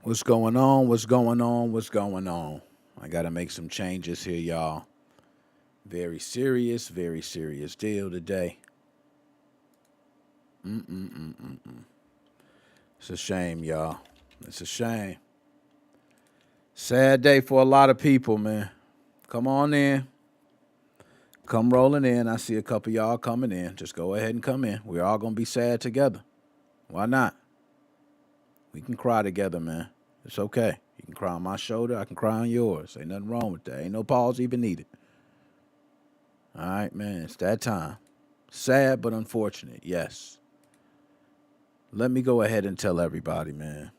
What's going on? What's going on? What's going on? I got to make some changes here, y'all. Very serious deal today. Mm-mm-mm-mm-mm. It's a shame, y'all. It's a shame. Sad day for a lot of people, man. Come on in. Come rolling in. I see a couple y'all coming in. Just go ahead and come in. We're all going to be sad together. Why not? We can cry together, man. It's okay. You can cry on my shoulder. I can cry on yours. Ain't nothing wrong with that. Ain't no pause even needed. All right, man. It's that time. Sad but unfortunate. Yes. Let me go ahead and tell everybody, man.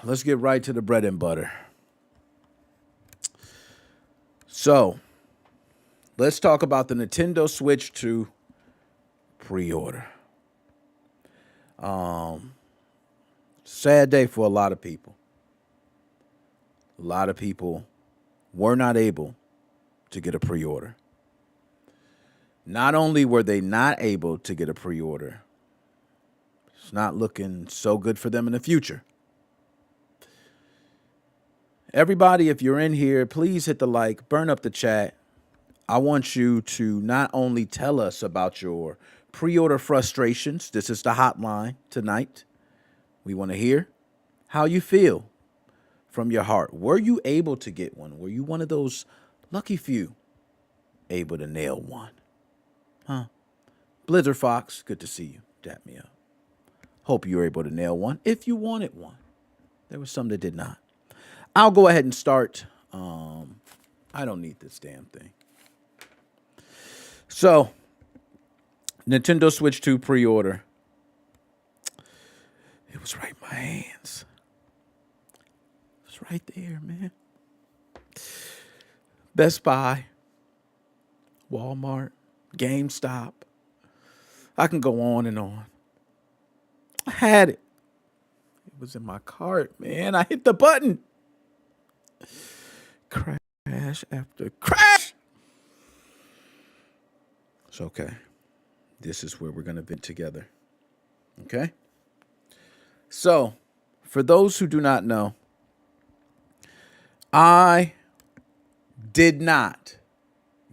Let's get right to the bread and butter. So, let's talk about the Nintendo Switch 2 pre-order. Sad day for a lot of people. A lot of people were not able to get a pre-order. Not only were they not able to get a pre-order, it's not looking so good for them in the future. Everybody, if you're in here, please hit the like, burn up the chat. I want you to not only tell us about your pre-order frustrations. This is the hotline tonight. We want to hear how you feel from your heart. Were you able to get one? Were you one of those lucky few able to nail one? Huh? Blizzard Fox, good to see you. Dap me up. Hope you were able to nail one if you wanted one. There was some that did not. I'll go ahead and start. I don't need this damn thing. So, Nintendo Switch 2 pre-order. It was right in my hands. It was right there, man. Best Buy, Walmart, GameStop. I can go on and on. I had it. It was in my cart, man. I hit the button. Crash after crash. It's okay. This is where we're going to vent together. Okay? So, for those who do not know, I did not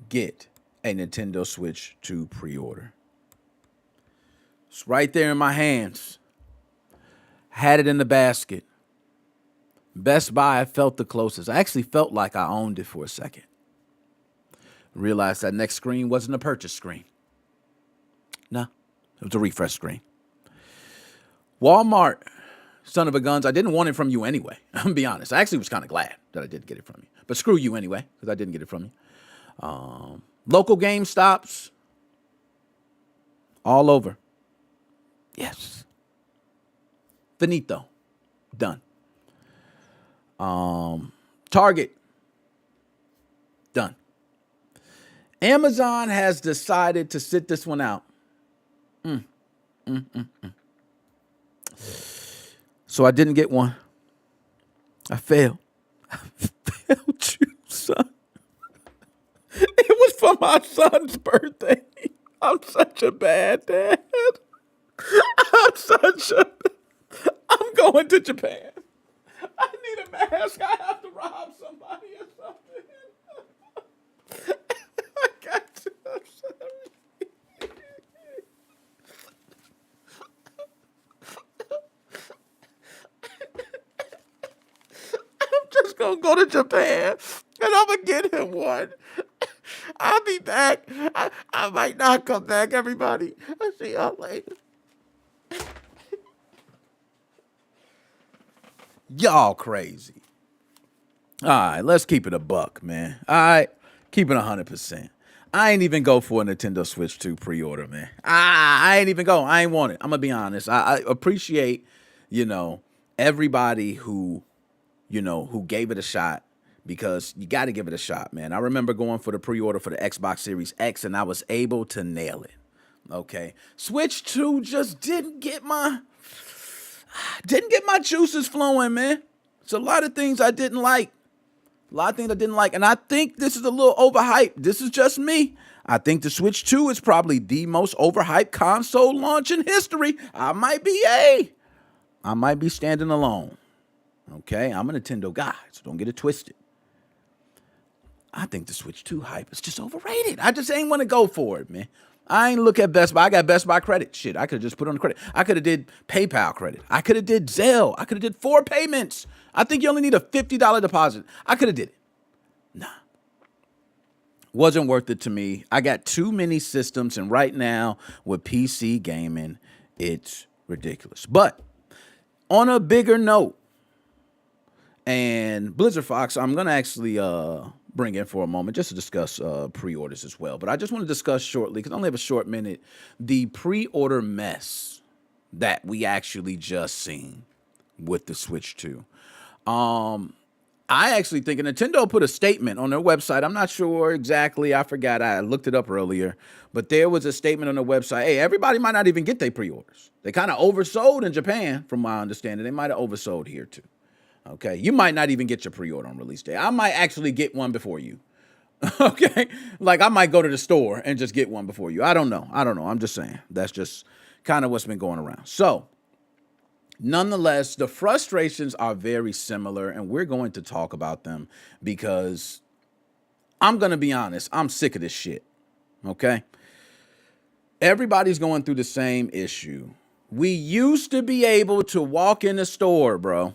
get a Nintendo Switch 2 pre-order. It's right there in my hands. Had it in the basket. Best Buy, I felt the closest. I actually felt like I owned it for a second. Realized that next screen wasn't a purchase screen. No, it was a refresh screen. Walmart, son of a guns, I didn't want it from you anyway. I'm going to be honest. I actually was kind of glad that I did get it from you. But screw you anyway, because I didn't get it from you. Local GameStops, all over. Yes. Finito. Done. Target. Done. Amazon has decided to sit this one out. So I didn't get one. I failed. I failed you, son. It was for my son's birthday. I'm such a bad dad. I'm going to Japan. I need a mask. I have to rob somebody or something. I got to. I'm sorry. I'm just going to go to Japan and I'm going to get him one. I'll be back. I might not come back, everybody. I'll see y'all later. Y'all crazy. All right, let's keep it a buck, man. All right, keep it 100%. I ain't even go for a Nintendo Switch 2 pre-order, man. I ain't even go. I ain't want it. I'm gonna be honest. I appreciate, everybody who gave it a shot because you got to give it a shot, man. I remember going for the pre-order for the Xbox Series X and I was able to nail it. Okay, Switch 2 just didn't get my juices flowing, man. It's a lot of things I didn't like. And I think this is a little overhyped. This is just me. I think the Switch 2 is probably the most overhyped console launch in history. I might be I might be standing alone. Okay, I'm a Nintendo guy, so don't get it twisted. I think the Switch 2 hype is just overrated. I just ain't want to go for it, man. I ain't look at Best Buy. I got Best Buy credit. Shit, I could have just put on the credit. I could have did PayPal credit. I could have did Zelle. I could have did 4 payments. I think you only need a $50 deposit. I could have did it. Nah. Wasn't worth it to me. I got too many systems, and right now with PC gaming, it's ridiculous. But on a bigger note, and Blizzard Fox, I'm going to actually bring in for a moment just to discuss pre-orders as well. But I just want to discuss shortly, because I only have a short minute, the pre-order mess that we actually just seen with the Switch 2. I actually think Nintendo put a statement on their website. I'm not sure exactly. I forgot. I looked it up earlier. But there was a statement on the website. Hey, everybody might not even get their pre-orders. They kind of oversold in Japan, from my understanding. They might have oversold here, too. Okay, you might not even get your pre-order on release day. I might actually get one before you. Okay, like I might go to the store and just get one before you. I don't know. I'm just saying. That's just kind of what's been going around. So, nonetheless, the frustrations are very similar, and we're going to talk about them because I'm going to be honest. I'm sick of this shit. Okay, everybody's going through the same issue. We used to be able to walk in the store, bro.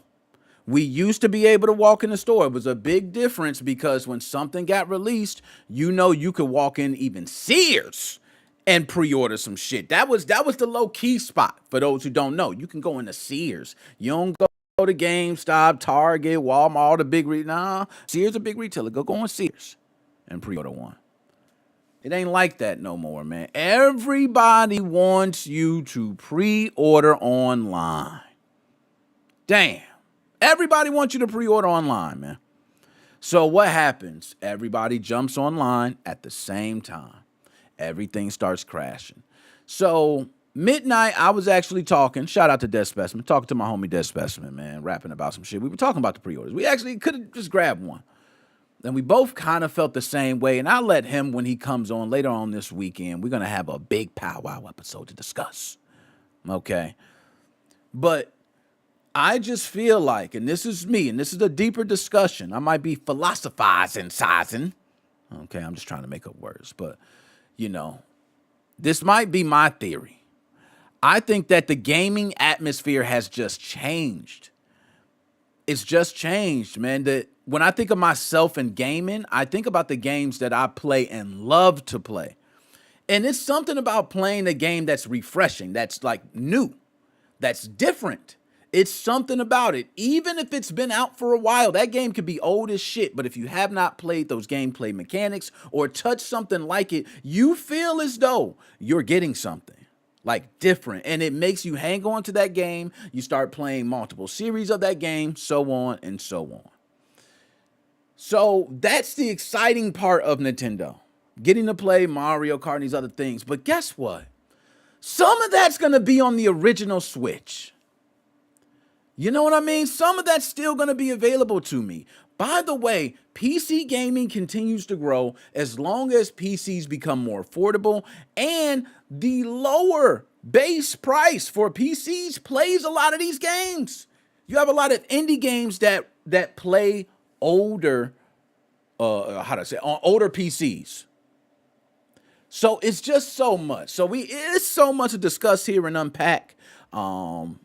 We used to be able to walk in the store. It was a big difference because when something got released, you could walk in even Sears and pre-order some shit. That was the low-key spot for those who don't know. You can go into Sears. You don't go to GameStop, Target, Walmart, all the big nah. Sears a big retailer. Go on Sears and pre-order one. It ain't like that no more, man. Everybody wants you to pre-order online. Damn. Everybody wants you to pre-order online, man. So what happens? Everybody jumps online at the same time. Everything starts crashing. So midnight, I was actually talking. Shout out to Dead Specimen. Talking to my homie Dead Specimen, man. Rapping about some shit. We were talking about the pre-orders. We actually could have just grabbed one. And we both kind of felt the same way. And I'll let him, when he comes on later on this weekend, we're going to have a big powwow episode to discuss. Okay? But I just feel like, and this is me, and this is a deeper discussion. I might be philosophizing, sizing. Okay, I'm just trying to make up words. But, this might be my theory. I think that the gaming atmosphere has just changed. It's just changed, man. That when I think of myself in gaming, I think about the games that I play and love to play. And it's something about playing a game that's refreshing, that's like new, that's different. It's something about it. Even if it's been out for a while, that game could be old as shit. But if you have not played those gameplay mechanics or touched something like it, you feel as though you're getting something like different. And it makes you hang on to that game. You start playing multiple series of that game, so on and so on. So that's the exciting part of Nintendo. Getting to play Mario Kart and these other things. But guess what? Some of that's going to be on the original Switch. You know what I mean? Some of that's still going to be available to me. By the way, PC gaming continues to grow as long as PCs become more affordable, and the lower base price for PCs plays a lot of these games. You have a lot of indie games that play older, on older PCs. So it's just so much. So it's so much to discuss here and unpack. And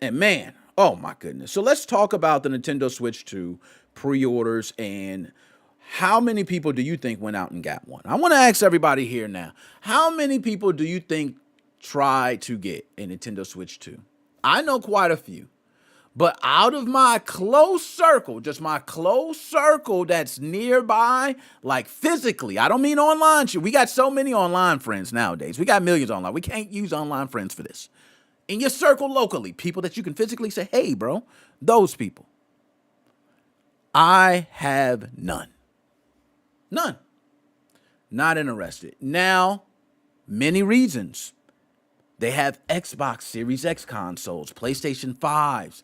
man, oh my goodness. So let's talk about the Nintendo Switch 2 pre-orders and how many people do you think went out and got one? I want to ask everybody here now. How many people do you think tried to get a Nintendo Switch 2? I know quite a few. But out of my close circle, just my close circle that's nearby, like physically, I don't mean online. We got so many online friends nowadays. We got millions online. We can't use online friends for this. In your circle locally, people that you can physically say, hey, bro, those people. I have none. None. Not interested. Now, many reasons. They have Xbox Series X consoles, PlayStation 5s,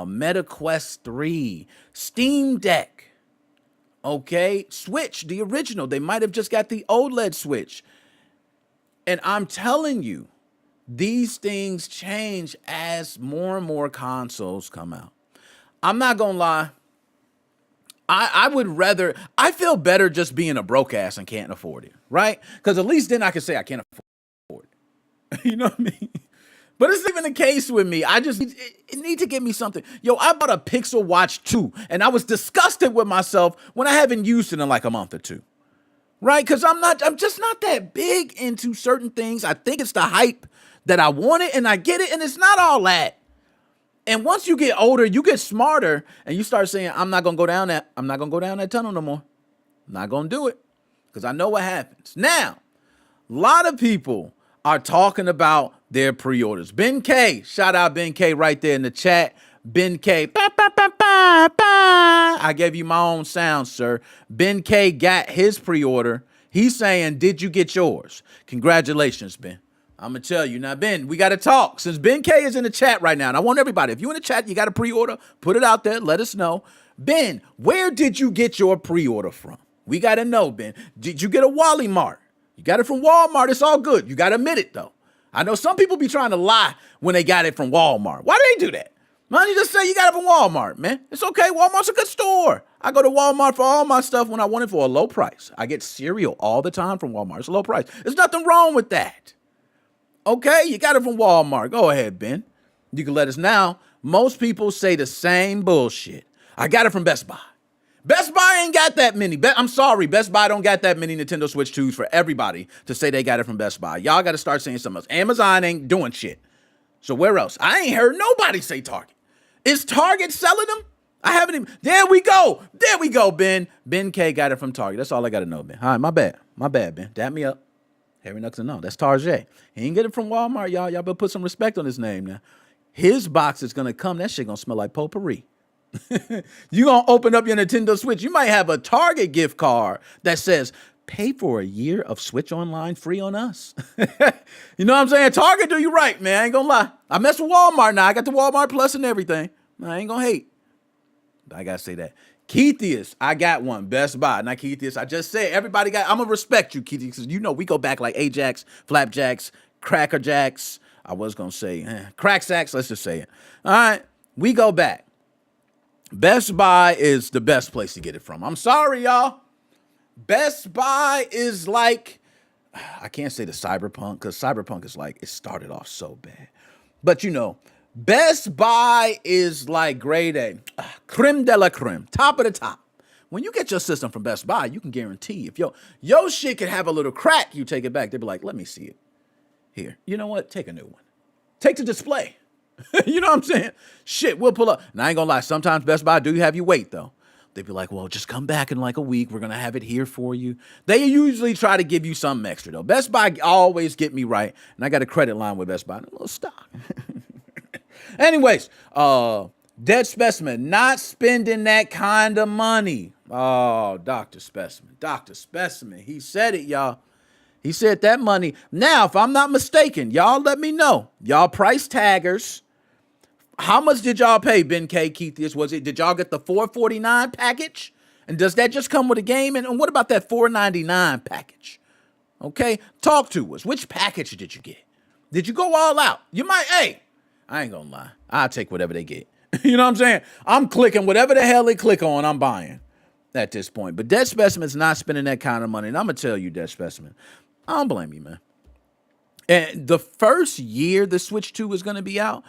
Meta Quest 3, Steam Deck, okay? Switch, the original. They might have just got the OLED Switch. And I'm telling you, These things change as more and more consoles come out. I'm not gonna lie. I would rather, I feel better just being a broke ass and can't afford it, right? Because at least then I can say I can't afford it. You know what I mean? But it's even the case with me. I just it need to give me something. Yo, I bought a Pixel Watch 2, and I was disgusted with myself when I haven't used it in like a month or two. Right? Because I'm just not that big into certain things. I think it's the hype that I want it and I get it, and it's not all that. And once you get older, you get smarter, and you start saying, I'm not gonna go down that tunnel no more. I'm not gonna do it. Because I know what happens. Now, a lot of people are talking about their pre-orders. Ben K, shout out Ben K right there in the chat. Ben K, ba, ba, ba, ba, ba. I gave you my own sound, sir. Ben K got his pre-order. He's saying, did you get yours? Congratulations, Ben. I'm going to tell you. Now, Ben, we got to talk. Since Ben K is in the chat right now, and I want everybody, if you're in the chat, you got a pre-order, put it out there. Let us know. Ben, where did you get your pre-order from? We got to know, Ben. Did you get a Wally Mart? You got it from Walmart. It's all good. You got to admit it, though. I know some people be trying to lie when they got it from Walmart. Why do they do that? Why don't you just say you got it from Walmart, man? It's okay. Walmart's a good store. I go to Walmart for all my stuff when I want it for a low price. I get cereal all the time from Walmart. It's a low price. There's nothing wrong with that. Okay, you got it from Walmart. Go ahead, Ben. You can let us know. Most people say the same bullshit. I got it from Best Buy. Best Buy ain't got that many. I'm sorry, Best Buy don't got that many Nintendo Switch 2s for everybody to say they got it from Best Buy. Y'all got to start saying something else. Amazon ain't doing shit. So where else? I ain't heard nobody say Target. Is Target selling them? I haven't even. There we go. There we go, Ben. Ben K got it from Target. That's all I got to know, Ben. All right, my bad. My bad, Ben. Dap me up. Harry Nuxon, no. That's Target. He ain't get it from Walmart, y'all. Y'all better put some respect on his name now. His box is going to come. That shit going to smell like potpourri. You going to open up your Nintendo Switch. You might have a Target gift card that says, pay for a year of Switch Online free on us. You know what I'm saying? Target do you right, man. I ain't gonna lie. I mess with Walmart now. I got the Walmart Plus and everything. I ain't gonna hate. I gotta say that. Keithius, I got one. Best Buy. Not Keithius. I just said everybody got. I'm gonna respect you, Keithius, because you know we go back like Ajax, Flapjacks, Cracker Jacks. I was gonna say Crack Sacks. Let's just say it. All right, we go back. Best Buy is the best place to get it from. I'm sorry, y'all. Best Buy is like, I can't say the Cyberpunk, because Cyberpunk is like, it started off so bad. But you know, Best Buy is like grade A, creme de la creme, top of the top. When you get your system from Best Buy, you can guarantee if your shit could have a little crack, you take it back. They'll be like, let me see it. Here, you know what? Take a new one. Take the display. You know what I'm saying? Shit, we'll pull up. And I ain't gonna lie, sometimes Best Buy do have you wait though. They'd be like, well, just come back in like a week. We're going to have it here for you. They usually try to give you something extra, though. Best Buy always get me right. And I got a credit line with Best Buy. A little stock. Anyways, Dead Specimen, not spending that kind of money. Oh, Dr. Specimen. Dr. Specimen. He said it, y'all. He said that money. Now, if I'm not mistaken, y'all let me know. Y'all price taggers. How much did y'all pay, Ben K, Keithius? Did y'all get the $449 package? And does that just come with a game? And what about that $499 package? Okay, talk to us. Which package did you get? Did you go all out? You might, hey, I ain't gonna lie. I'll take whatever they get. You know what I'm saying? I'm clicking whatever the hell they click on, I'm buying at this point. But Dead Specimen's not spending that kind of money. And I'm gonna tell you, Dead Specimen, I don't blame you, man. And the first year the Switch 2 is gonna be out,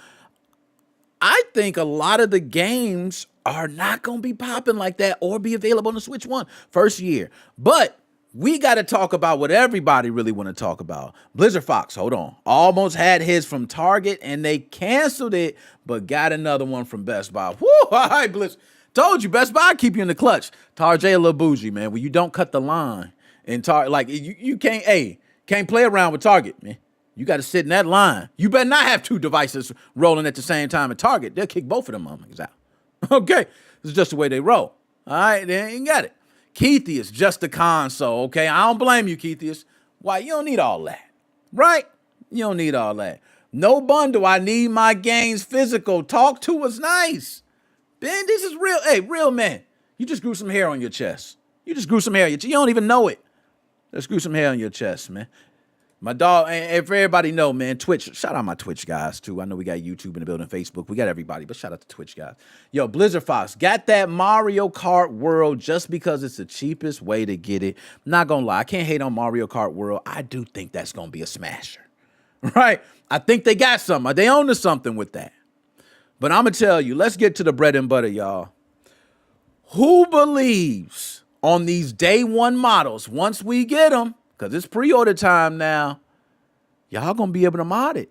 I think a lot of the games are not going to be popping like that or be available on the Switch 1 first year. But we got to talk about what everybody really want to talk about. Blizzard Fox, hold on. Almost had his from Target and they canceled it, but got another one from Best Buy. Woo, all right, Blizz. Told you, Best Buy keep you in the clutch. Target a little bougie, man. When you don't cut the line in Target, like you can't play around with Target, man. You got to sit in that line. You better not have two devices rolling at the same time at Target. They'll kick both of them motherfuckers out. Okay? It's just the way they roll. All right? They ain't got it. Keithius, just a console, okay? I don't blame you, Keithius. Why? You don't need all that. Right? You don't need all that. No bundle. I need my games physical. Talk to us nice. Ben, this is real. Hey, real man. You just grew some hair on your chest. You just grew some hair on your chest. You don't even know it. Just grew some hair on your chest, man. My dog, and for everybody know, man, Twitch, shout out my Twitch guys too. I know we got YouTube in the building, Facebook, we got everybody, but shout out to Twitch guys. Yo, Blizzard Fox got that Mario Kart World just because it's the cheapest way to get it. Not gonna lie, I can't hate on Mario Kart World. I do think that's gonna be a smasher, right? I think they got something. They own to something with that. But I'm gonna tell you, let's get to the bread and butter, y'all. Who believes on these day one models, once we get them, because it's pre-order time now, y'all gonna be able to mod it?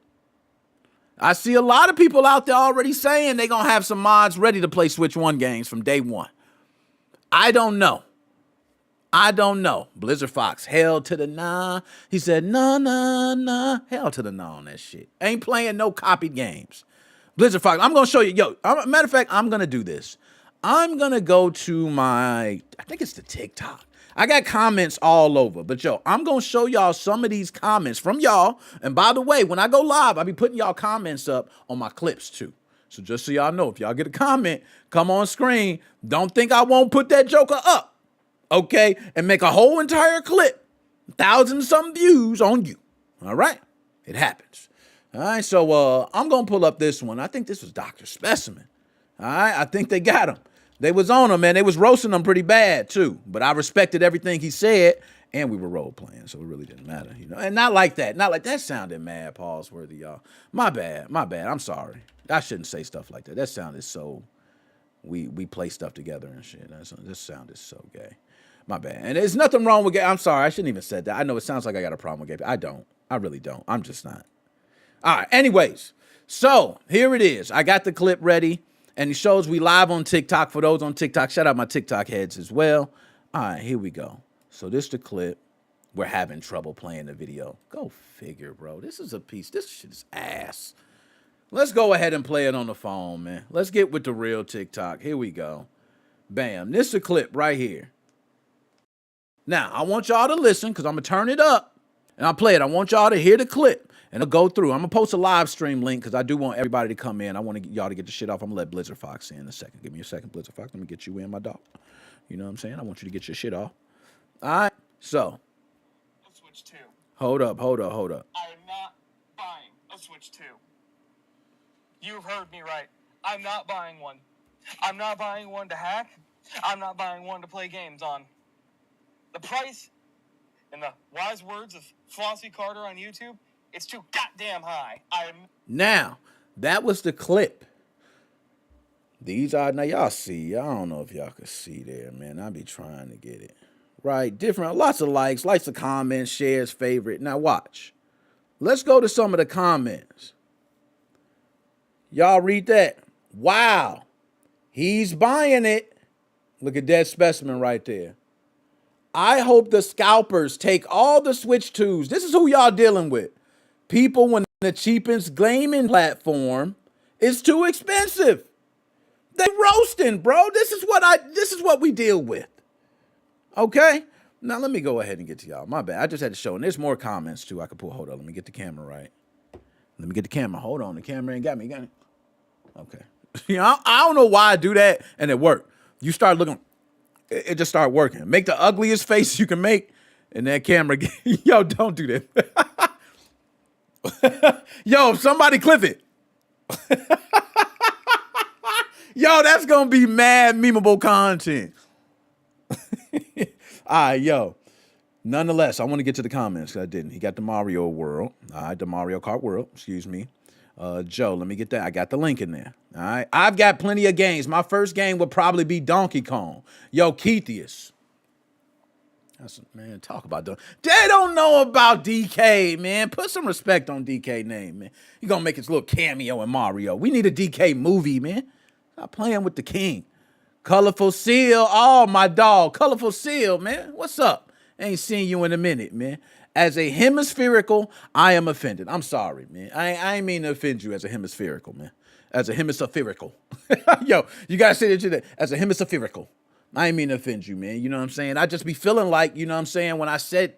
I see a lot of people out there already saying they're gonna have some mods ready to play Switch 1 games from day one. I don't know. Blizzard Fox, hell to the nah. He said, nah. Hell to the nah on that shit. Ain't playing no copied games. Blizzard Fox, I'm gonna show you. Yo, matter of fact, I'm gonna do this. I'm gonna go to I think it's the TikTok. I got comments all over, but yo, I'm gonna show y'all some of these comments from y'all. And by the way, when I go live, I'll be putting y'all comments up on my clips too. So just so y'all know, if y'all get a comment, come on screen. Don't think I won't put that joker up, okay? And make a whole entire clip, 1,000-something views on you. All right, it happens. All right, so I'm gonna pull up this one. I think this was Dr. Specimen. All right, I think they got him. They was on him, man. They was roasting him pretty bad, too. But I respected everything he said, and we were role-playing, so it really didn't matter, you know. And not like that. Not like that sounded mad, pause worthy, y'all. My bad. I'm sorry. I shouldn't say stuff like that. That sounded so, we play stuff together and shit. This sounded so gay. My bad. And there's nothing wrong with gay. I'm sorry. I shouldn't even said that. I know it sounds like I got a problem with gay. I don't. I really don't. I'm just not. All right. Anyways, so here it is. I got the clip ready. And it shows we live on TikTok. For those on TikTok, shout out my TikTok heads as well. All right, here we go. So this the clip. We're having trouble playing the video. Go figure, bro. This is a piece. This shit is ass. Let's go ahead and play it on the phone, man. Let's get with the real TikTok. Here we go. Bam. This is a clip right here. Now, I want y'all to listen because I'm going to turn it up and I'll play it. I want y'all to hear the clip. And I'll go through. I'm going to post a live stream link because I do want everybody to come in. I want y'all to get the shit off. I'm going to let Blizzard Fox in a second. Give me a second, Blizzard Fox. Let me get you in, my dog. You know what I'm saying? I want you to get your shit off. All right. So. Switch 2. Hold up. I am not buying a Switch 2. You've heard me right. I'm not buying one. I'm not buying one to hack. I'm not buying one to play games on. The price, in the wise words of Flossie Carter on YouTube, it's too goddamn high. Now, that was the clip. These are, now y'all see, I don't know if y'all can see there, man. I be trying to get it. Right, different, lots of likes of comments, shares, favorite. Now watch. Let's go to some of the comments. Y'all read that. Wow, he's buying it. Look at that specimen right there. I hope the scalpers take all the Switch 2s. This is who y'all dealing with. People when the cheapest gaming platform is too expensive. They roasting, bro. This is what we deal with. Okay? Now let me go ahead and get to y'all. My bad. I just had to show. And there's more comments too. I could pull. Hold on. Let me get the camera right. Let me get the camera. Hold on. The camera ain't got me. Got me. Okay. You know, I don't know why I do that and it worked. You start looking. It just started working. Make the ugliest face you can make, and that camera. Yo, don't do that. Yo, somebody clip it. Yo, that's going to be mad memeable content. All right, yo. Nonetheless, I want to get to the comments because I didn't. He got the Mario World. All right, the Mario Kart World. Excuse me. Joe, let me get that. I got the link in there. All right. I've got plenty of games. My first game would probably be Donkey Kong. Yo, Keithius. Man, talk about that. They don't know about DK, man. Put some respect on DK name, man. You're going to make his little cameo in Mario. We need a DK movie, man. Stop playing with the king. Colorful Seal. Oh, my dog. Colorful Seal, man. What's up? Ain't seen you in a minute, man. As a hemispherical, I am offended. I'm sorry, man. I ain't mean to offend you as a hemispherical, man. As a hemispherical. Yo, you got to say that today. As a hemispherical. I ain't mean to offend you, man. You know what I'm saying? I just be feeling like, you know what I'm saying, when I said,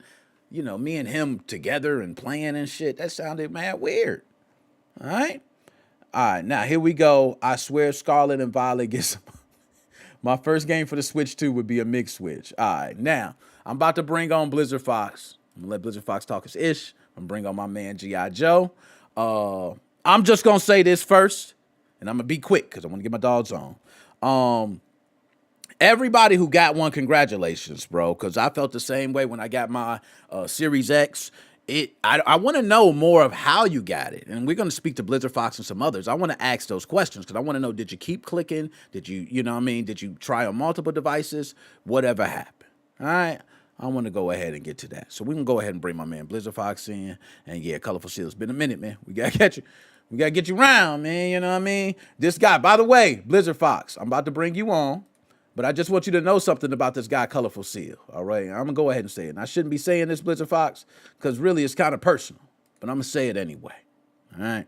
you know, me and him together and playing and shit, that sounded mad weird. All right? All right, now here we go. I swear Scarlet and Violet gets my first game for the Switch 2 would be a mixed Switch. All right, now I'm about to bring on Blizzard Fox. I'm going to let Blizzard Fox talk his ish. I'm bring on my man G.I. Joe. I'm just gonna say this first, and I'm gonna be quick because I want to get my dogs on. Everybody who got one, congratulations, bro. Because I felt the same way when I got my Series X. I want to know more of how you got it, and we're going to speak to Blizzard Fox and some others. I want to ask those questions because I want to know: did you keep clicking? Did you, you know what I mean? Did you try on multiple devices? Whatever happened? All right. I want to go ahead and get to that. So we can go ahead and bring my man Blizzard Fox in, and yeah, Colorful Seal. It's been a minute, man. We gotta get you. We gotta get you round, man. You know what I mean? This guy, by the way, Blizzard Fox. I'm about to bring you on. But I just want you to know something about this guy, Colorful Seal. All right, I'm gonna go ahead and say it. And I shouldn't be saying this, Blizzard Fox, because really it's kind of personal. But I'm gonna say it anyway. All right,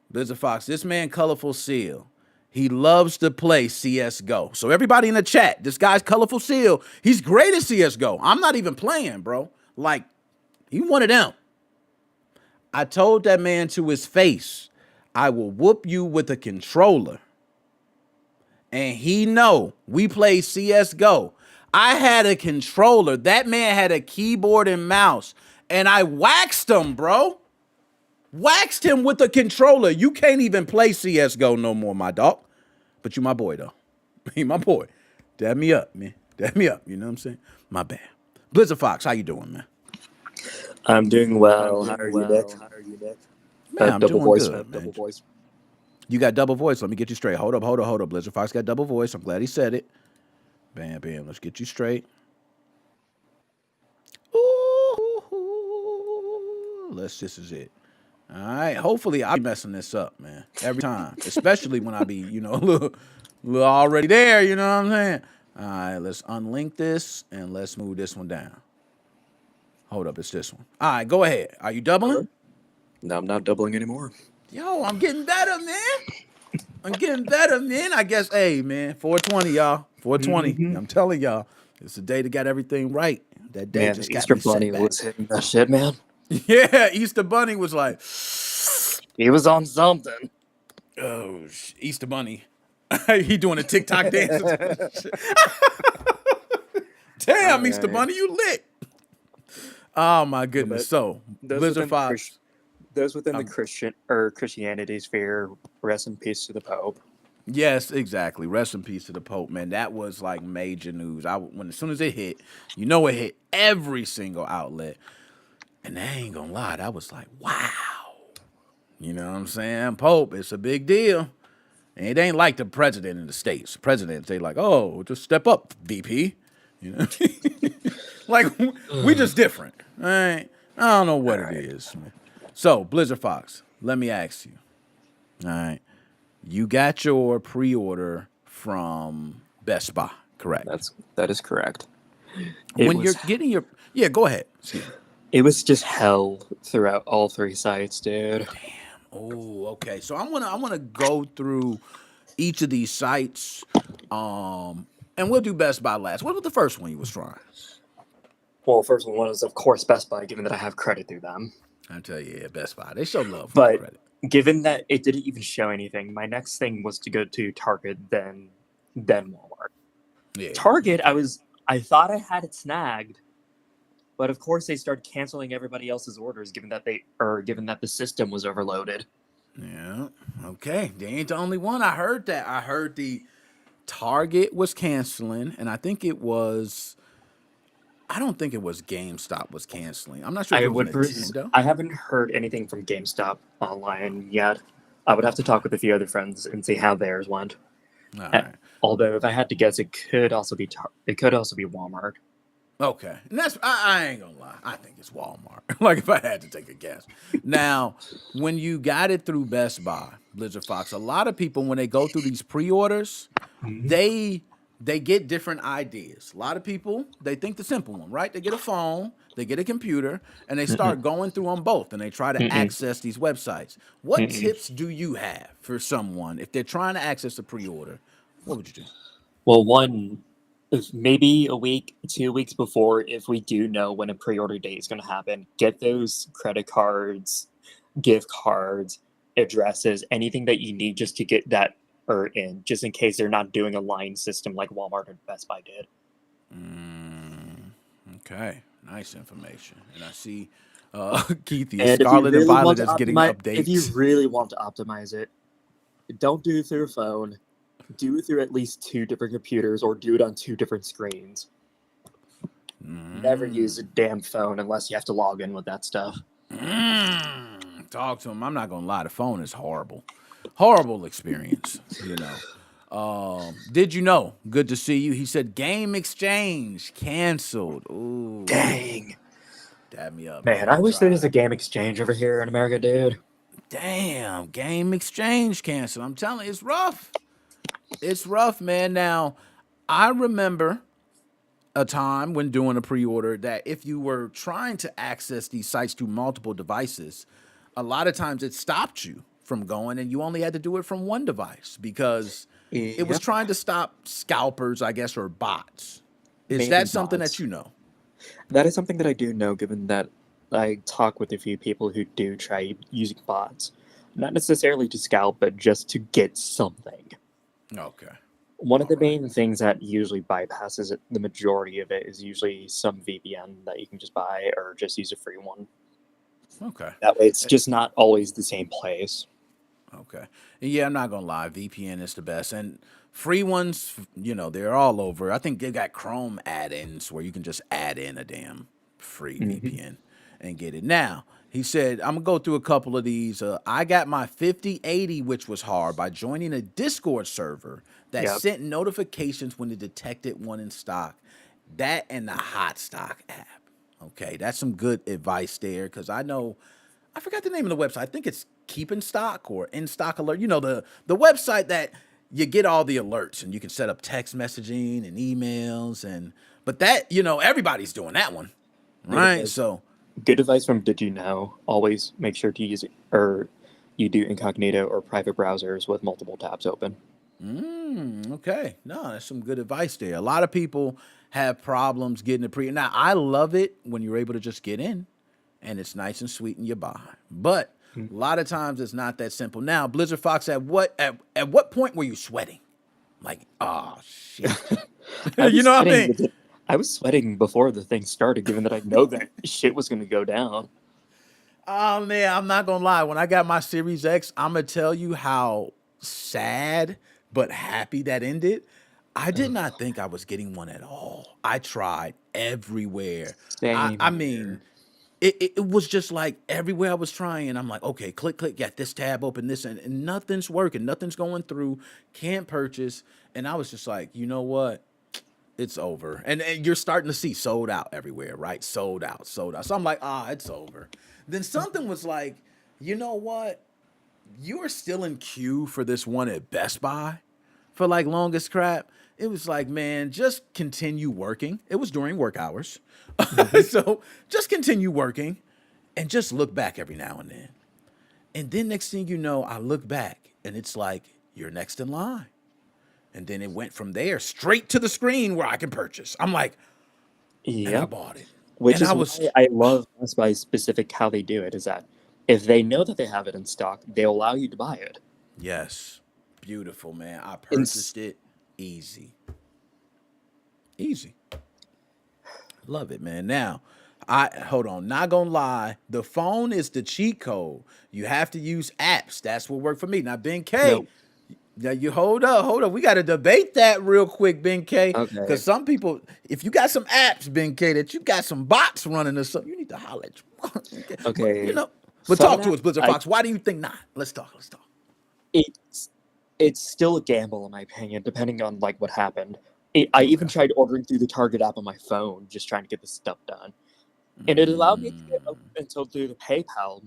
Blizzard Fox. This man, Colorful Seal, he loves to play CS:GO. So everybody in the chat, this guy's Colorful Seal. He's great at CS:GO. I'm not even playing, bro. Like he one of them. I told that man to his face, I will whoop you with a controller. And he know we play CS:GO. I had a controller. That man had a keyboard and mouse. And I waxed him, bro. Waxed him with a controller. You can't even play CS:GO no more, my dog. But you my boy, though. He my boy. Dab me up, man. Dab me up. You know what I'm saying? My bad. Blizzard Fox, how you doing, man? I'm doing well. How are you, Nick? Man, I'm double doing voice, good, man. double voice. You got double voice. Let me get you straight. Hold up. Blizzard Fox got double voice. I'm glad he said it. Bam, bam. Let's get you straight. Ooh, this is it. All right. Hopefully, I'll be messing this up, man. Every time. Especially when I be, a little already there. You know what I'm saying? All right. Let's unlink this and let's move this one down. Hold up. It's this one. All right. Go ahead. Are you doubling? No, I'm not doubling anymore. Yo, I'm getting better, man. I guess, hey, man, 420, y'all. 420. Mhm. I'm telling y'all, it's the day that got everything right. That day Man, just the got Easter me set Bunny back. was hitting that shit, man. Yeah, Easter Bunny was like, He was on something. oh, Easter Bunny. He doing a TikTok dance. Damn, All Easter right. Bunny, you lit. Oh, my goodness. So, Blizzard Fox. Those within the Christian or Christianity sphere, rest in peace to the Pope. Yes, exactly. Rest in peace to the Pope, man. That was like major news. As soon as it hit, it hit every single outlet. And I ain't gonna lie, that was like, wow. You know what I'm saying? Pope, it's a big deal. And it ain't like the president in the States. Presidents, they like, oh, just step up, VP. You know? Like, we just different. All right? I don't know what it is, man. So, Blizzard Fox, let me ask you. All right. You got your pre-order from Best Buy, correct? That is correct. You're getting your go ahead. Excuse me. It was just hell throughout all three sites, dude. Oh, okay. So I wanna go through each of these sites, and we'll do Best Buy last. What was the first one you was trying? Well, first one was, of course, Best Buy, given that I have credit through them. I tell you, yeah, Best Buy. They show love for But credit. given that it didn't even show anything, my next thing was to go to Target, then Walmart. Yeah. Target, I thought I had it snagged, but of course they started canceling everybody else's orders, given that the system was overloaded. Yeah. Okay. They ain't the only one. I heard that. I heard the Target was canceling, and I don't think it was GameStop was canceling. I'm not sure if it was Nintendo. I haven't heard anything from GameStop online yet. I would have to talk with a few other friends and see how theirs went. All right. Although, if I had to guess, it could also be Walmart. Okay. And I ain't gonna lie. I think it's Walmart. Like if I had to take a guess. Now, when you got it through Best Buy, Blizzard Fox, a lot of people when they go through these pre-orders, they get different ideas. A lot of people, they think the simple one, right? They get a phone, they get a computer, and they start going through them both, and they try to access these websites. What tips do you have for someone if they're trying to access a pre-order? What would you do? Well, one, if maybe a week, 2 weeks before, if we do know when a pre-order date is going to happen, get those credit cards, gift cards, addresses, anything that you need just to get that in, just in case they're not doing a line system like Walmart or Best Buy did. Okay, nice information. And I see Keith, the And if you Scarlet and really want Violet to is getting optimize, if you updates. really want to optimize it, don't do it through a phone. Do it through at least 2 different computers, or do it on 2 different screens. Never use a damn phone unless you have to log in with that stuff. Talk to him. I'm not gonna lie, the phone is horrible. Horrible experience, you know. Did you know? Good to see you. He said Game Exchange canceled. Ooh, Dang. dab me up, Man, man. I I wish there was a tried. game exchange over here in America, dude. Damn, Game Exchange canceled. I'm telling you, it's rough. It's rough, man. Now, I remember a time when doing a pre-order that if you were trying to access these sites through multiple devices, a lot of times it stopped you from going and you only had to do it from one device because it was Yep. trying to stop scalpers, I guess, or bots. Is Mainly that something that bots. you know? That is something that I do know, given that I talk with a few people who do try using bots. Not necessarily to scalp, but just to get something. Okay. One of the All right. main things that usually bypasses it, the majority of it, is usually some VPN that you can just buy or just use a free one. Okay. That way, it's just not always the same place. Okay. Yeah, I'm not gonna lie. VPN is the best, and free ones, they're all over. I think they got Chrome add-ins where you can just add in a damn free Hmm. VPN and get it. Now, he said, I'm gonna go through a couple of these. I got my 5080, which was hard, by joining a Discord server that Yep. sent notifications when it detected one in stock. That and the Hot Stock app. Okay, that's some good advice there because I forgot the name of the website. I think it's Keep in Stock or In Stock Alert. The website that you get all the alerts and you can set up text messaging and emails but that, everybody's doing that one. Good Right? advice. So, Good advice from Did You Know? Always make sure to use it, or you do incognito or private browsers with multiple tabs open. okay. No, that's some good advice there. A lot of people have problems getting a pre. Now, I love it when you're able to just get in and it's nice and sweet and you buy. But Mm. a lot of times it's not that simple. Now, Blizzard Fox, at what point were you sweating? Like, oh shit. I You was know what I sweating. mean? I was sweating before the thing started, given that I know that shit was going to go down. Oh man, I'm not gonna lie. When I got my Series X, I'm gonna tell you how sad but happy that ended. I did Ugh, not think I was getting one at all. I tried everywhere. I, same I mean, here. it was just like everywhere I was trying. I'm like, okay, click, click, got this tab open, this, and nothing's working. Nothing's going through. Can't purchase. And I was just like, you know what? It's over. And you're starting to see sold out everywhere, right? Sold out, sold out. So I'm like, it's over. Then something was like, you know what? You are still in queue for this one at Best Buy for like longest crap. It was like, man, just continue working. It was during work hours. Hmm. So just continue working and just look back every now and then. And then next thing you know, I look back and it's like, you're next in line. And then it went from there straight to the screen where I can purchase. I'm like, and I Yep. bought it. Which And I is was, why I love Best Buy specific how they do it, is that if they know that they have it in stock, they'll allow you to buy it. yes, beautiful, man. I In, purchased it easy. Easy. Love it, man. Now, hold on, not gonna lie. The phone is the cheat code. You have to use apps. That's what worked for me. Now, Ben K, no. now you hold up. We got to debate that real quick, Ben K. Okay. Because some people, if you got some apps, Ben K, that you got some bots running or something, you need to holler at you. But Okay. but Phone talk to app, us, Blizzard I Fox. Why do you think not? Let's talk. Let's talk. it's it's still a gamble in my opinion, depending on like what happened. I even Okay. tried ordering through the Target app on my phone, just trying to get this stuff done, and it allowed me to get up until through the PayPal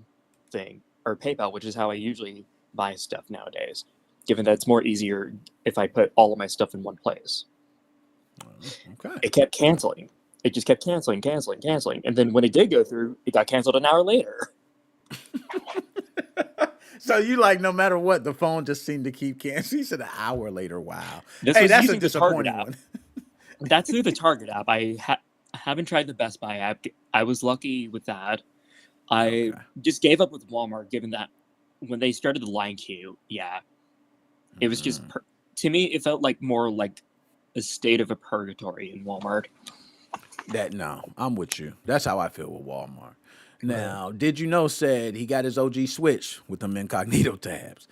thing or PayPal, which is how I usually buy stuff nowadays. Given that it's more easier if I put all of my stuff in one place. Okay. It kept canceling. It just kept canceling, canceling, canceling, and then when it did go through, it got canceled an hour later. So you like no matter what, the phone just seemed to keep canceling. He said an hour later. Wow. This Hey, was that's a using the Target disappointing app. one. That's through the Target app. Haven't tried the Best Buy app. I was lucky with that. I Okay. just gave up with Walmart, given that when they started the line queue, yeah, it was just to me, it felt like more like a state of a purgatory in Walmart. No, I'm with you. That's how I feel with Walmart. Now, did you know, said he got his OG Switch with them incognito tabs.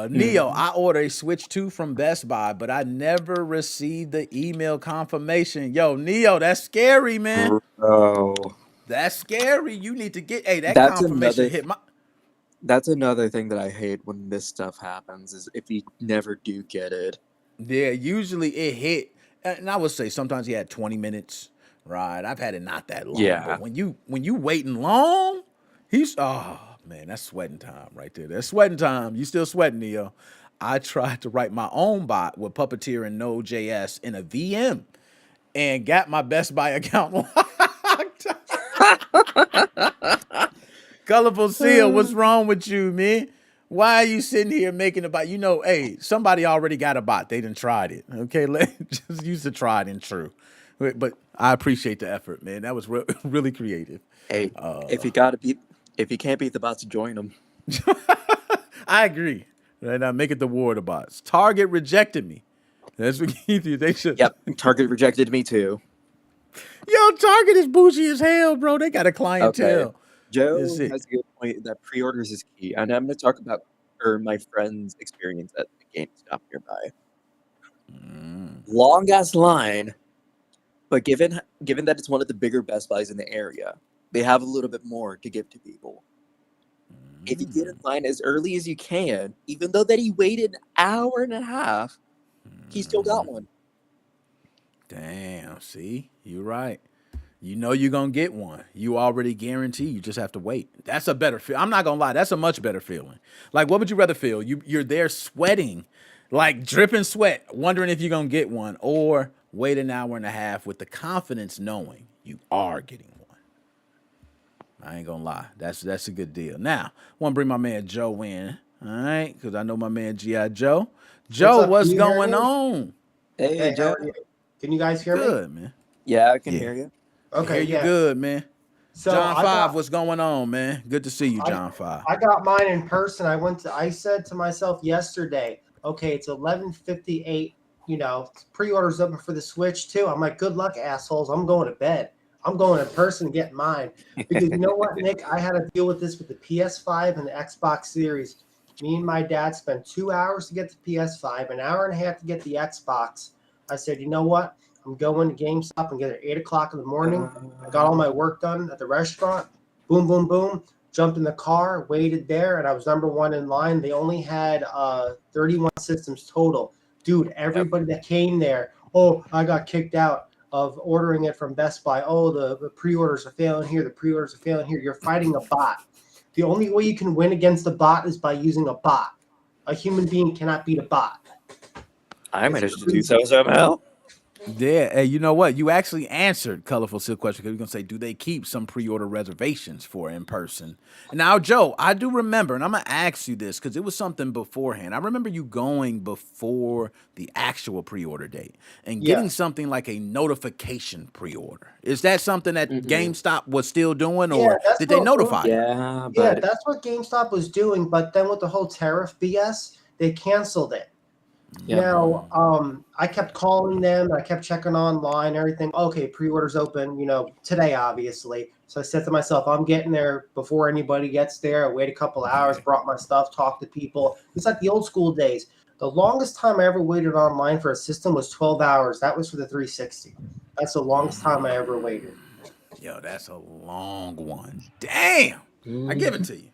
Neo, I ordered a Switch 2 from Best Buy, but I never received the email confirmation. Yo, Neo, that's scary, man. Bro, That's scary. You need to get, hey, that that's confirmation another hit my, that's another thing that I hate when this stuff happens is if you never do get it. yeah, usually it hit, and I would say sometimes he had 20 minutes, right? I've had it not that long, Yeah. but when you waiting long, oh man, that's sweating time right there. That's sweating time. You still sweating, Neo. I tried to write my own bot with Puppeteer and Node.js in a VM and got my Best Buy account locked. Colorful Seal, what's wrong with you, man? Why are you sitting here making a bot? You know, hey, somebody already got a bot. They done tried it. Okay, just use the tried and true. But I appreciate the effort, man. That was really creative. Hey, if you can't beat the bots, join them. I agree. Right now, make it the war of the bots. Target rejected me. That's what they should. Yep, Target rejected me too. Yo, Target is bougie as hell, bro. They got a clientele. Okay. Joe That's has it. a good point that pre-orders is key, and I'm going to talk about my friend's experience at the GameStop nearby. Long ass line, but given that it's one of the bigger Best Buys in the area, they have a little bit more to give to people. If you get in line as early as you can, even though that he waited an hour and a half, he still got one. Damn, see? You're right. You know you're going to get one. You already guarantee. You just have to wait. That's a better feel. I'm not going to lie. That's a much better feeling. Like, what would you rather feel? You're there sweating, like dripping sweat, wondering if you're going to get one, or wait an hour and a half with the confidence knowing you are getting one. I ain't going to lie. That's a good deal. Now, I want to bring my man Joe in, all right? Because I know my man G.I. Joe. Joe, up? what's Can you hear going me? on? Hey, Hey, how Joe. are you? Can you guys hear me? Good, man. Yeah, I can Yeah. hear you. Okay, Hear you yeah. good, man. So John I 5, got, what's going on, man? Good to see you, John 5. I got mine in person. I said to myself yesterday, okay, it's 11:58. You know, pre-orders open for the Switch too. I'm like, good luck, assholes. I'm going to bed. I'm going in person to get mine because you know what, Nick? I had to deal with this with the PS5 and the Xbox Series. Me and my dad spent 2 hours to get the PS5, an hour and a half to get the Xbox. I said, you know what? I'm going to GameStop and get it at 8 o'clock in the morning. I got all my work done at the restaurant. Boom, boom, boom. Jumped in the car, waited there, and I was number one in line. They only had 31 systems total. Dude, everybody that came there, oh, I got kicked out of ordering it from Best Buy. Oh, the pre-orders are failing here. The pre-orders are failing here. You're fighting a bot. The only way you can win against a bot is by using a bot. A human being cannot beat a bot. I managed to do so somehow. Yeah, hey, you know what? You actually answered Colorful Silk question because you're going to say, do they keep some pre-order reservations for in person? Now, Joe, I do remember, and I'm going to ask you this because it was something beforehand. I remember you going before the actual pre-order date and getting Yes. something like a notification pre-order. Is that something that Mhm. GameStop was still doing, Yeah, or that's did they what- notify you? Yeah, Yeah, but that's what GameStop was doing, but then with the whole tariff BS, they canceled it. yeah. Now, I kept calling them. I kept checking online, everything. Okay, pre-orders open, today, obviously. So I said to myself, I'm getting there before anybody gets there. I wait a couple hours, brought my stuff, talked to people. It's like the old school days. The longest time I ever waited online for a system was 12 hours. That was for the 360. That's the longest time I ever waited. Yo, that's a long one. Damn. I give it to you.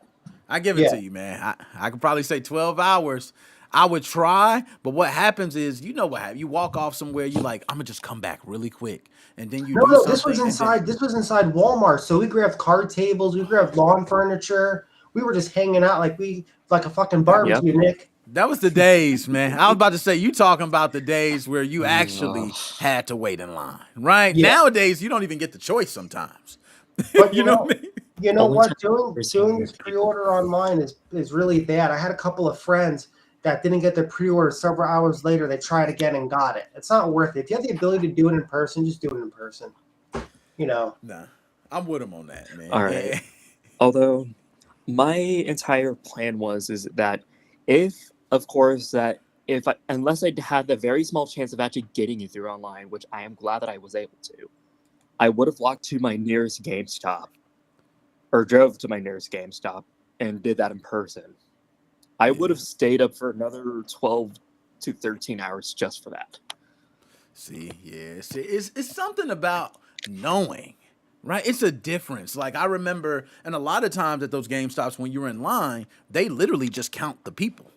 I give it Yeah. to you, man. I could probably say 12 hours. I would try, but what happens is, you know what happens. You walk off somewhere, you like, I'm gonna just come back really quick. And then you do No, something. this was and inside. This was inside Walmart. So we grabbed card tables, we grabbed lawn furniture. We were just hanging out like a fucking barbecue, Nick. that was the days, man. I was about to say, you talking about the days where you actually had to wait in line, right? Yeah. Nowadays, you don't even get the choice sometimes. But you know what I mean? You know Only what? time Doing there's doing some this people. pre-order online is really bad. I had a couple of friends that didn't get their pre-order several hours later. They tried again and got it. It's not worth it. If you have the ability to do it in person, just do it in person. Nah, I'm with him on that, man. All right. Although my entire plan is that unless I had the very small chance of actually getting it through online, which I am glad that I was able to, I would have walked to my nearest GameStop or drove to my nearest GameStop and did that in person, I would have stayed up for another 12 to 13 hours just for that. See, it's something about knowing, right? It's a difference. Like I remember, and a lot of times at those GameStops when you're in line, they literally just count the people,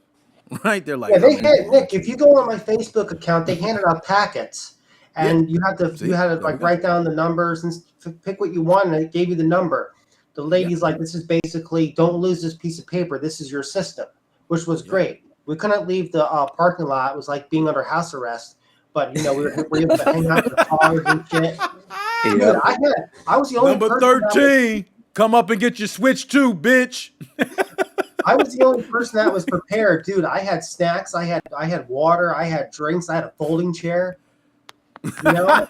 right? They're like, Yeah, how they many had people? Nick. If you go on my Facebook account, they handed out packets, and you had to See, you had to there we like go. write down the numbers and pick what you want, and it gave you the number. The lady's Yep. like, "This is basically don't lose this piece of paper. This is your system," which was Yep. great. We couldn't leave the parking lot. It was like being under house arrest. But we were able to hang out in the cars and shit. Dude, Yeah. I was the only Number person that was- 13, come up and get your Switch too, bitch. I was the only person that was prepared, dude. I had snacks, I had water, I had drinks, I had a folding chair. You know?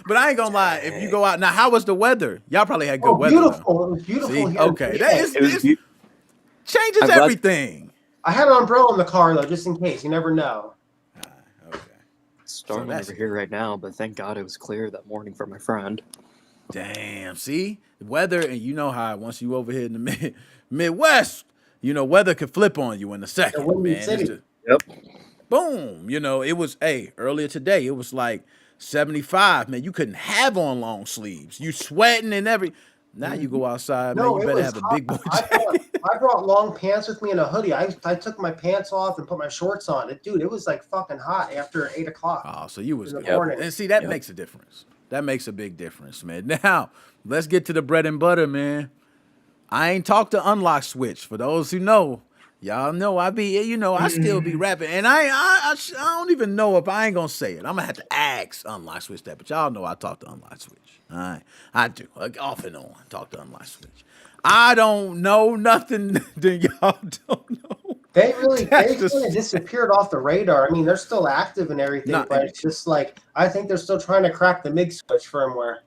But I ain't gonna lie. If you go out now, how was the weather? Y'all probably had good Oh, weather. though. beautiful! It was beautiful See, here. okay, that is It was this changes I'm glad- everything. I had an umbrella in the car though, just in case. You never know. Okay. storming that's- over here right now, but thank God it was clear that morning for my friend. Damn. See, weather, and you know how once you over here in the Midwest, weather could flip on you in a second, Windy man. It's City. just- Yep. boom. It was earlier today. It was like 75. Man, you couldn't have on long sleeves. You sweating and every. Now you go outside, man. No, You it better was have a hot. big boy I jacket. brought long pants with me and a hoodie. I took my pants off and put my shorts on. Dude, it was like fucking hot after 8 o'clock. Oh, so you was In the good. morning. And see, that Yep. makes a difference. That makes a big difference, man. Now, let's get to the bread and butter, man. I ain't talked to Unlock Switch. For those who know, y'all know I still be rapping. And I don't even know if I ain't gonna say it. I'm gonna have to ask Unlock Switch that, but y'all know I talk to Unlock Switch. All right. I do. Like, off and on. Talk to Unlock Switch. I don't know nothing that y'all don't know. They really That's the- kind of disappeared off the radar. I mean, they're still active and everything, No, but it's just like I think they're still trying to crack the MIG switch firmware.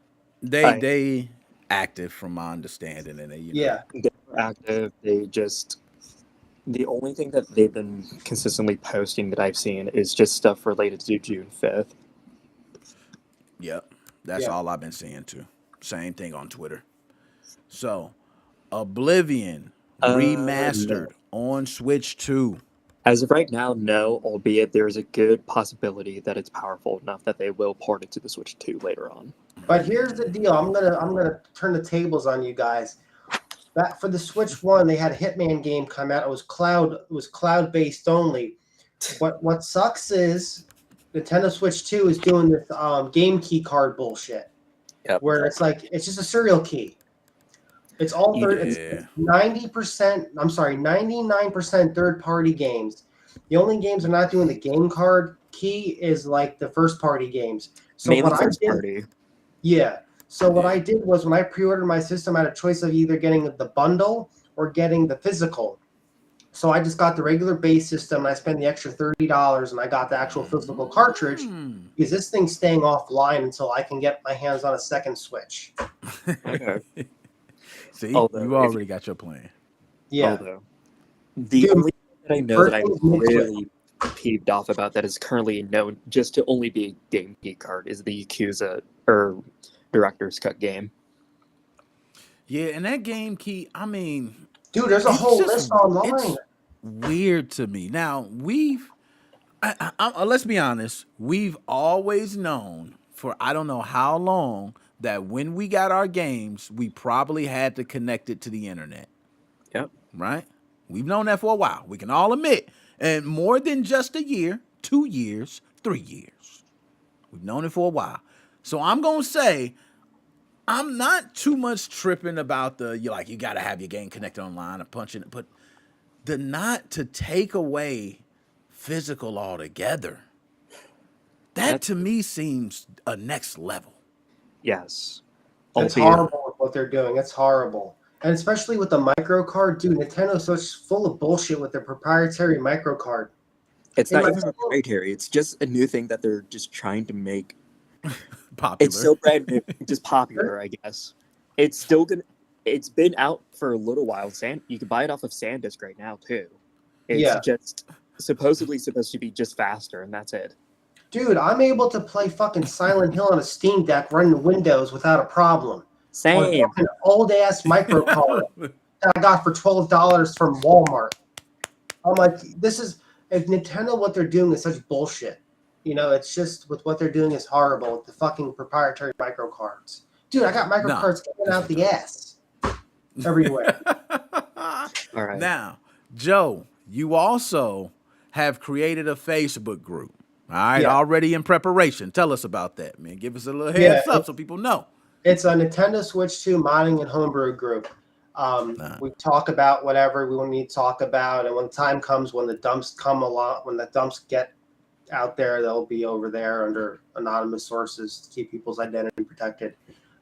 Right. They active from my understanding, and they Yeah. They were active. The only thing that they've been consistently posting that I've seen is just stuff related to June 5th. Yep. That's Yeah. all I've been seeing too. Same thing on Twitter. So, Oblivion remastered on Switch 2. As of right now, no, albeit there's a good possibility that it's powerful enough that they will port it to the Switch 2 later on. But here's the deal. I'm gonna turn the tables on you guys. That for the Switch 1, they had a Hitman game come out. It was cloud based only. What sucks is Nintendo Switch 2 is doing this game key card bullshit. Yep. Where it's like it's just a serial key. It's all it's Yeah. 90%. I'm sorry, 99% third party games. The only games they're not doing the game card key is like the first party games. So Mainly what I first did, party. yeah. So what I did was when I pre-ordered my system, I had a choice of either getting the bundle or getting the physical. So I just got the regular base system and I spent the extra $30 and I got the actual physical cartridge because this thing's staying offline until I can get my hands on a second Switch. Okay. See, Although, you already got your plan. Yeah. Although, the Dude, only thing that I know that I'm first thing's mid-switch. really peeved off about that is currently known just to only be a game key card is the Yakuza or Director's Cut game. Yeah, and that game key, I mean, Dude, there's a it's whole just- list online. it's weird to me. Now, let's be honest, we've always known for I don't know how long that when we got our games, we probably had to connect it to the internet. Yep. Right? We've known that for a while. We can all admit. And more than just a year, 2 years, 3 years. We've known it for a while. So I'm going to say, I'm not too much tripping about you got to have your game connected online and punching it, but not to take away physical altogether. That to me seems a next level. Yes. It's Albeit- horrible with what they're doing. It's horrible. And especially with the micro card, dude, Nintendo's so full of bullshit with their proprietary micro card. It's It not might- even proprietary. It's just a new thing that they're just trying to make. Popular. It's still brand new, just popular, I guess. It's still gonna. It's been out for a little while. You can buy it off of SanDisk right now too. It's Yeah. just supposedly supposed to be just faster, and that's it. Dude, I'm able to play fucking Silent Hill on a Steam Deck running Windows without a problem. Same. an old ass micro card that I got for $12 from Walmart. I'm like, this is if Nintendo. What they're doing is such bullshit. It's just with what they're doing is horrible with the fucking proprietary micro cards. Dude, I got micro No. cards coming out the ass everywhere. All right. Now, Joe, you also have created a Facebook group. All right, Yeah. already in preparation. Tell us about that, man. Give us a little Yeah, heads up so people know. It's a Nintendo Switch 2 modding and homebrew group. We talk about whatever we need to talk about, and when the time comes, when the dumps come along, when the dumps get out there, they'll be over there under anonymous sources to keep people's identity protected.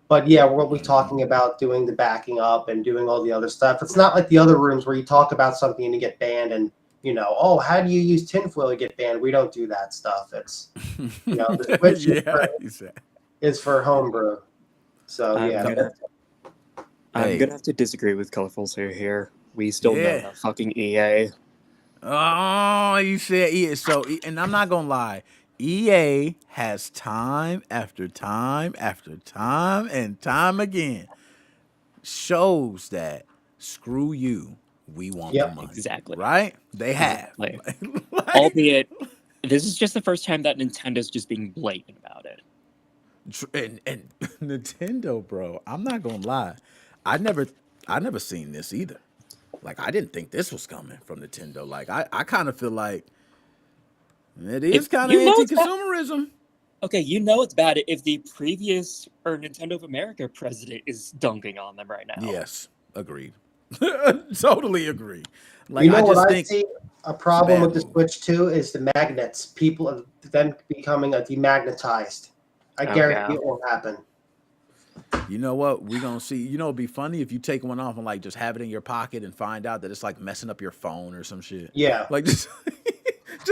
But yeah, we'll be talking about doing the backing up and doing all the other stuff. It's not like the other rooms where you talk about something and you get banned and oh, how do you use tinfoil to get banned? We don't do that stuff. It's the Switch is for homebrew. So I'm yeah. gonna have to disagree with Colorful Sir here. We still know that fucking EA. Oh, you said EA. So, and I'm not gonna lie, EA has time after time after time and time again shows that screw you, we want the money. Exactly. Right? They have. Like, albeit, this is just the first time that Nintendo's just being blatant about it. And Nintendo, bro, I'm not gonna lie, I never seen this either. Like, I didn't think this was coming from Nintendo. Like, I kind of feel like it is kind of anti-consumerism. Okay, it's bad if the previous Nintendo of America president is dunking on them right now. Yes, agreed. Totally agree. Like, I see a problem with the Switch 2 is the magnets. People them becoming demagnetized. I guarantee it won't happen. You know what? We're going to see. It'd be funny if you take one off and like just have it in your pocket and find out that it's like messing up your phone or some shit. Yeah. Like just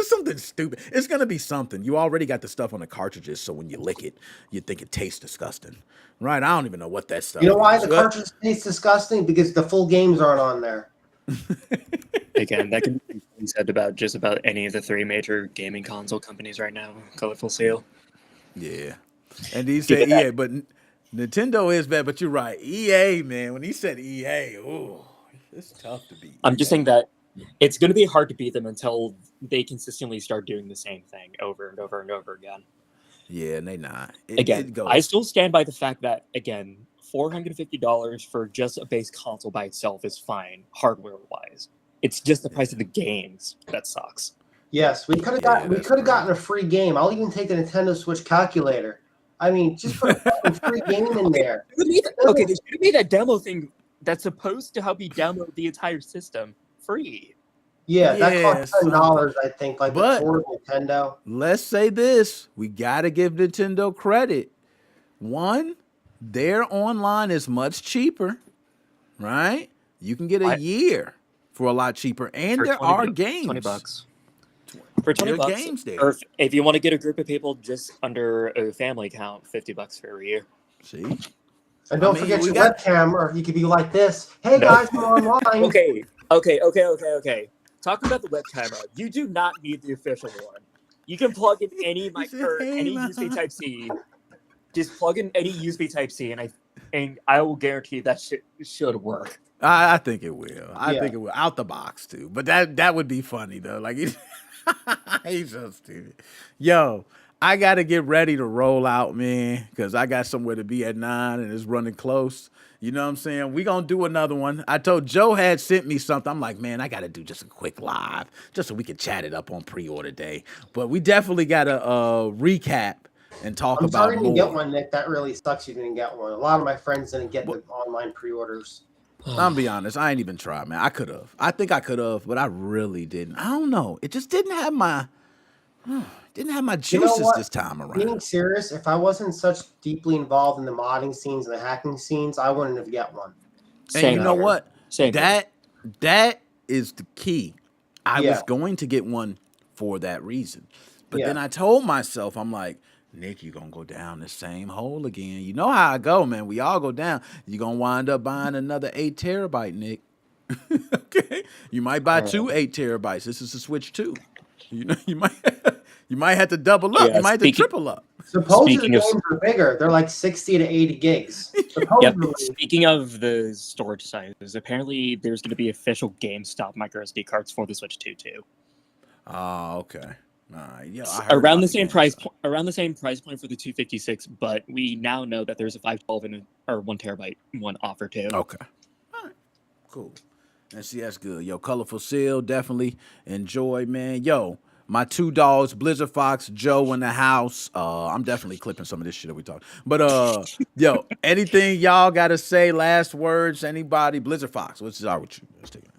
something stupid. It's going to be something. You already got the stuff on the cartridges, so when you lick it, you think it tastes disgusting. Right? I don't even know what that stuff is. You know why the cartridges taste disgusting? Because the full games aren't on there. Again, that can be said about just about any of the three major gaming console companies right now. Colorful Seal. Yeah. And he said EA, but Nintendo is bad. But you're right. EA, man, when he said EA, it's tough to beat. I'm just saying that it's going to be hard to beat them until they consistently start doing the same thing over and over and over again. Yeah, and they not. I still stand by the fact that, again, $450 for just a base console by itself is fine, hardware-wise. It's just the price of the games that sucks. Yes, we could have gotten a free game. I'll even take the Nintendo Switch calculator. I mean, just put a free game in there. There should be that demo thing that's supposed to help you download the entire system free. Yeah, that costs $10, I think, like but the core Nintendo. Let's say this. We got to give Nintendo credit. One, their online is much cheaper, right? You can get a year for a lot cheaper, and there are games. $20. For $20, games there. Or if you want to get a group of people just under a family account, $50 for a year. See? And don't forget your webcam, or you could be like this. Hey guys, I'm online. Okay. Talking about the webcam, you do not need the official one. You can plug in any mic or any USB Type-C. Just plug in any USB Type-C, and I will guarantee that should work. I think it will. I think it will out the box too. But that would be funny though. Like he's so stupid. Yo, I gotta get ready to roll out, man, because I got somewhere to be at 9 and it's running close. You know what I'm saying? We gonna do another one. I told Joe had sent me something. I'm like, man, I gotta do just a quick live, just so we can chat it up on pre-order day. But we definitely gotta recap and talk about more. I'm sorry you didn't get one, Nick. That really sucks. You didn't get one. A lot of my friends didn't get the online pre-orders. I'll be honest, I ain't even tried, man. I could have. I think I could have, but I really didn't. I don't know. It just didn't have my juices this time around. Being serious, if I wasn't such deeply involved in the modding scenes and the hacking scenes, I wouldn't have get one. And you know what? That is the key. I was going to get one for that reason. But then I told myself, I'm like, Nick, you're going to go down the same hole again. You know how I go, man. We all go down. You're going to wind up buying another 8 terabyte, Nick. Okay? You might buy 2 8 terabytes. This is a Switch 2. You know, you might have to double up. You might have to triple up. Supposedly the Speaking of games are bigger. They're like 60 to 80 gigs. Yep. Supposedly. Speaking of the storage sizes, apparently there's going to be official GameStop microSD cards for the Switch 2 too. Oh, okay. All right. Yeah, I heard Around about the same price, GameStop. around the same price point for the 256, but we now know that there's a 512 and or 1 terabyte one offer too. Okay. All right. Cool. And see, that's good. Yo, Colorful Seal, definitely enjoy, man. Yo, my two dogs, Blizzard Fox, Joe in the house. I'm definitely clipping some of this shit that we talk. But yo, anything y'all gotta say? Last words? Anybody? Blizzard Fox, what's up with you? Let's take it.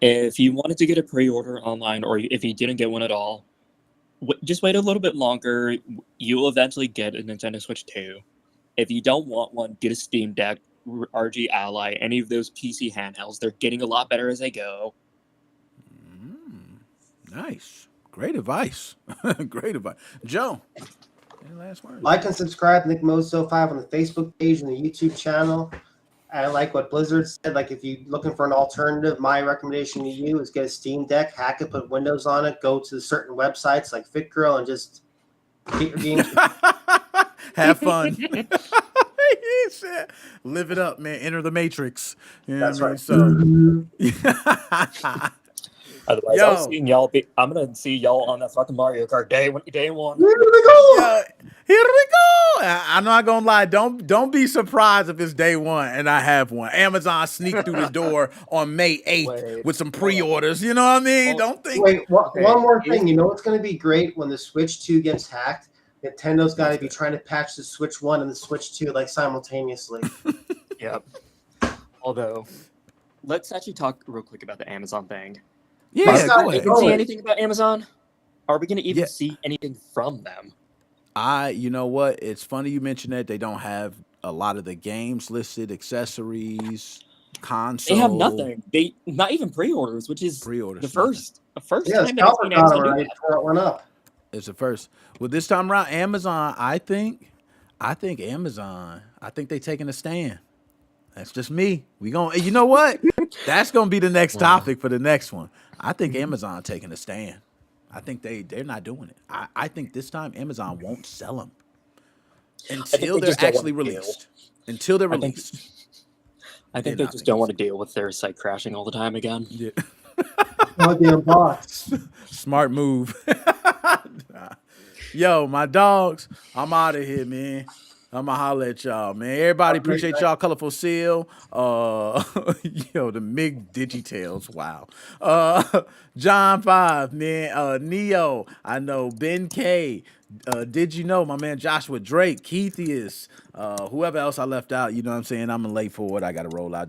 If you wanted to get a pre-order online, or if you didn't get one at all, just wait a little bit longer. You'll eventually get a Nintendo Switch 2. If you don't want one, get a Steam Deck, RG Ally, any of those PC handhelds. They're getting a lot better as they go. Nice. Great advice. Great advice. Joe, any last words? Like and subscribe, Nick Mozo5 on the Facebook page and the YouTube channel. I like what Blizzard said. Like, if you're looking for an alternative, my recommendation to you is get a Steam Deck, hack it, put Windows on it, go to certain websites like FitGirl and just get your games. Have fun. He said, live it up, man. Enter the Matrix. You know That's what I right. mean? So, Otherwise, Yo. I'm gonna see y'all on that fucking Mario Kart day one. Here we go. yeah, here we go. I'm not gonna lie. Don't be surprised if it's day one and I have one. Amazon sneaked through the door on May 8th Wait, with some pre-orders. You know what I mean? Oh, Don't think. Wait, one more Okay. thing. You know what's going to be great when the Switch 2 gets hacked? Nintendo's got to be trying to patch the Switch 1 and the Switch 2 like simultaneously. Yep. Although, let's actually talk real quick about the Amazon thing. Yeah, Let's not go ahead. go See it. anything about Amazon? Are we gonna even Yeah. see anything from them? You know what? It's funny you mentioned that they don't have a lot of the games listed, accessories, console. They have nothing. They not even pre-orders, which is Pre-orders. the nothing. first Yeah, time that I've Scalper seen got Amazon it do right that. before it went up. It's the first. Well, this time around, Amazon, I think they taking a stand. That's just me. You know what? That's gonna be the next topic for the next one. I think Amazon taking a stand. I think they're not doing it. I think this time Amazon won't sell them until they they're just don't actually wanna deal. released. Until they're I think- released. I think They're they not just gonna don't want to deal with their site crashing all the time again. Yeah. Goddamn box. Smart move. Yo, my dogs, I'm out of here, man. I'm gonna holler at y'all, man. Everybody Have a great appreciate night. y'all. Colorful Seal. Yo, the Mig Digitails. Wow. John 5, man. Neo. I know Ben K. Did you know my man Joshua Drake, Keithius, whoever else I left out, you know what I'm saying? I'm late for it. I gotta roll out.